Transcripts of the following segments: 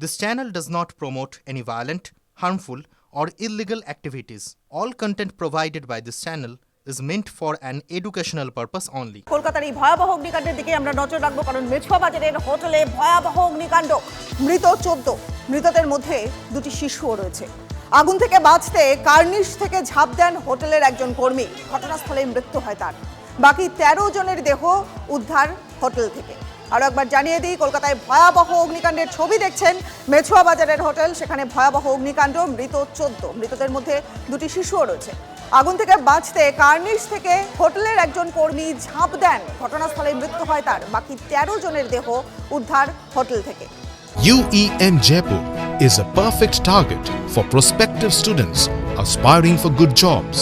This channel does not promote any violent, harmful, or illegal activities. All content provided by this channel is meant for an educational purpose only. কলকাতার এই ভয়াবহ অগ্নিকাণ্ডের দিকে আমরা নজর রাখবো, কারণ মেছুয়া বাজারের হোটেলে ভয়াবহ অগ্নিকাণ্ড। মৃত 14, মৃতদের মধ্যে দুটি শিশুও রয়েছে। আগুন থেকে বাঁচতে কার্নিশ থেকে ঝাঁপ দেন হোটেলের একজন কর্মী, ঘটনাস্থলে মৃত্যু হয় তার। বাকি 13 জনের দেহ উদ্ধার হোটেল থেকে। আরও একবার জানিয়ে দিই, কলকাতায় ভয়াবহ অগ্নিকাণ্ডের ছবি দেখছেন মেছুয়া বাজারের হোটেল, সেখানে ভয়াবহ অগ্নিকাণ্ড, মৃত 14, মৃতদের মধ্যে দুটি শিশুও রয়েছে। আগুন থেকে বাঁচতে কার্নিশ থেকে হোটেলের একজন কর্মী ঝাঁপ দেন, ঘটনাস্থলে মৃত্যু হয় তার। বাকি 13 জনের দেহ উদ্ধার হোটেল থেকে। UEM Jaipur is a perfect target for prospective students aspiring for good jobs,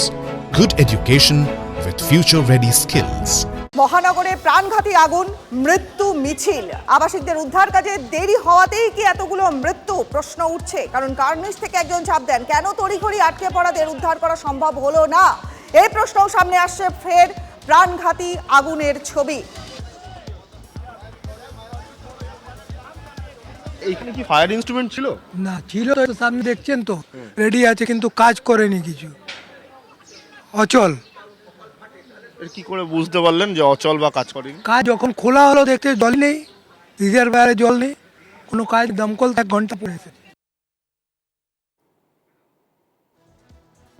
good education with future-ready skills. মহানগরে প্রাণঘাতী আগুন, মৃত্যু মিছিল। আবাসিকদের উদ্ধার কাজে দেরি হওয়াতেই কি এতগুলো মৃত্যু, প্রশ্ন উঠছে। কারণ কার্নিশ থেকে একজন ঝাঁপ দেন, কেন তড়িঘড়ি আটকে পড়াদের উদ্ধার করা সম্ভব হলো না? এই প্রশ্নও সামনে আসছে। ফের প্রাণঘাতী আগুনের ছবি। এইখানে কি ফায়ার ইনস্ট্রুমেন্ট ছিল? না ছিল তো, সামনে দেখছেন তো রেডি আছে, কিন্তু কাজ করেনি কিছু, অচল। এর কি করে বুঝতে পারলেন যে অচল বা কাজ করেনি? কাজ যখন খোলা হলো দেখতে জল নেই, রিজার্ভারে জল নেই, কোনো কাজ, দমকল 1 ঘন্টা পড়েছে।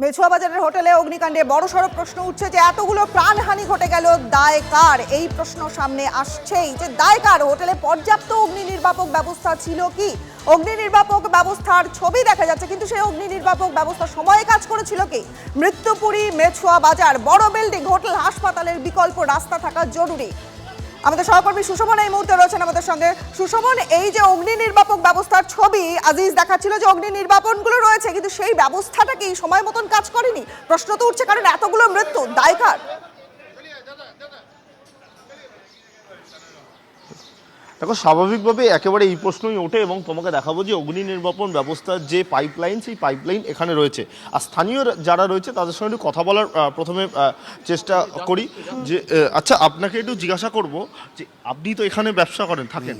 মেছুয়া বাজারের হোটেলে অগ্নিকাণ্ডে বড়সড় প্রশ্ন উঠছে যে এতগুলো প্রাণহানি ঘটে গেল, দায় কার? এই প্রশ্ন সামনে আসছেই যে দায় কার? হোটেলে পর্যাপ্ত অগ্নি নির্বাপক ব্যবস্থা ছিল কি? অগ্নি নির্বাপক ব্যবস্থার ছবি দেখা যাচ্ছে, কিন্তু সেই অগ্নি নির্বাপক ব্যবস্থা সময়ে কাজ করেছিল কি? মৃত্যুপুরী মেছুয়া বাজার, বড় বিল্ডিং, হোটেল, হাসপাতালের বিকল্প রাস্তা থাকা জরুরি। আমাদের সহকর্মী সুশোভন এই মুহূর্তে রয়েছেন আমাদের সঙ্গে। সুশোভন, এই যে অগ্নি নির্বাপক ব্যবস্থার ছবি আজিজ দেখাচ্ছিল যে অগ্নি নির্বাপনগুলো রয়েছে, কিন্তু সেই ব্যবস্থাটা কি সময় মতন কাজ করেনি? প্রশ্ন তো উঠছে, কারণ এতগুলো মৃত্যু, দায় কার? দেখো, স্বাভাবিকভাবে একেবারে এই প্রশ্নই ওঠে এবং তোমাকে দেখাবো যে অগ্নি নির্বাপন ব্যবস্থার যে পাইপলাইন, সেই পাইপলাইন এখানে রয়েছে। আর স্থানীয় যারা রয়েছে তাদের সঙ্গে একটু কথা বলার প্রথমে চেষ্টা করি। যে আচ্ছা, আপনাকে একটু জিজ্ঞাসা করব যে আপনি তো এখানে ব্যবসা করেন, থাকেন,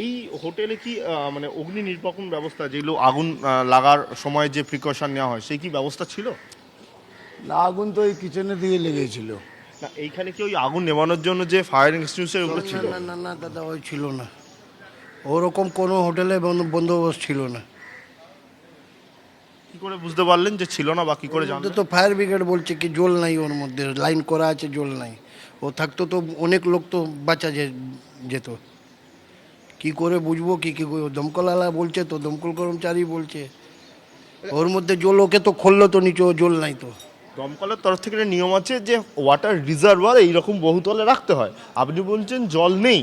এই হোটেলে কি মানে অগ্নি নির্বাপন ব্যবস্থা, যেগুলো আগুন লাগার সময় যে প্রিকশন নেওয়া হয়, সেই কি ব্যবস্থা ছিল? না, আগুন তো এই কিচেনের দিকে লেগেছিল। না, এইখানে কি ওই আগুন নেভানোর জন্য যে ফায়ার এক্সটিংগুইশার ওগুলো ছিল? না না না দাদা, ওই ছিল না, ওরকম কোনো হোটেলে বন্দোবস্ত ছিল না। কি করে বুঝতে পারলেন যে ছিল না, বা কি করে জানলেন? তো ফায়ার ব্রিগেড বলছে কি জল নাই ওর মধ্যে, লাইন করা আছে, জল নাই। ও থাকতো তো অনেক লোক তো বাঁচা যেত। কি করে বুঝবো? কি দমকলওয়ালা বলছে, তো দমকল কর্মচারী বলছে ওর মধ্যে জল, ওকে তো খুললো তো নিচে, জল নাই তো। দমকলের তরফ থেকে নিয়ম আছে যে ওয়াটার রিজার্ভার এইরকম বহুতলে রাখতে হয়, আপনি বলছেন জল নেই।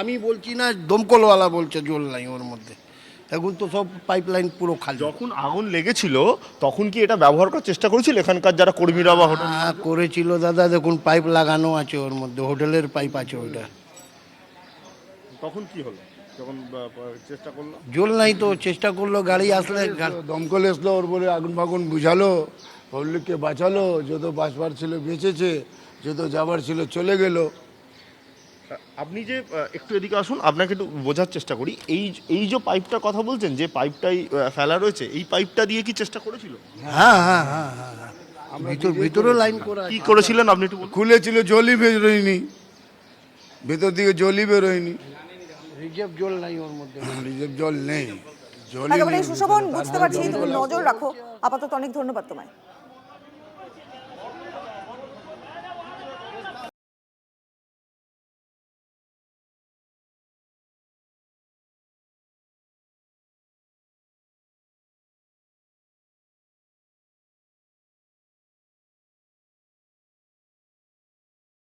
আমি বলছি না, দমকলওয়ালা বলছে জল নাই ওর মধ্যে। এখন তো সব পাইপলাইন পুরো খালি। যখন আগুন লেগেছিল তখন কি এটা ব্যবহার করার চেষ্টা করেছিল এখানকার যারা কর্মীরা বা হোটেল? হ্যাঁ করেছিল দাদা, দেখুন পাইপ লাগানো আছে ওর মধ্যে, হোটেলের পাইপ আছে ওইটা। তখন কি হলো যখন চেষ্টা করলো? জল নাই তো, চেষ্টা করলো, গাড়ি আসলে দমকল এসলো, ওর পরে আগুন ফাগুন বুঝালো, পাবলিককে বাঁচালো, যত বাঁচবার ছিল বেঁচেছে, যত যাবার ছিল চলে গেল। আপনি যে একটু এদিকে আসুন, আপনাকে একটু বোঝার চেষ্টা করি। এই যে পাইপটার কথা বলছেন, যে পাইপটাই ফেলা রয়েছে, এই পাইপটা দিয়ে কি চেষ্টা করেছিল? হ্যাঁ হ্যাঁ হ্যাঁ হ্যাঁ, ভিতরে লাইন করা। কি করেছিলেন আপনি একটু বলুন? খুলেছিল, জলই বেরোয়নি, ভেতর দিকে জলই বেরোয়নি, রিজার্ভ জল নাই ওর মধ্যে, রিজার্ভ জল নেই, জলই একেবারে নেই। সুশোভন, বুঝতে পারছি তুমি নজর রাখো। আপাতত অনেক ধন্যবাদ তোমায়।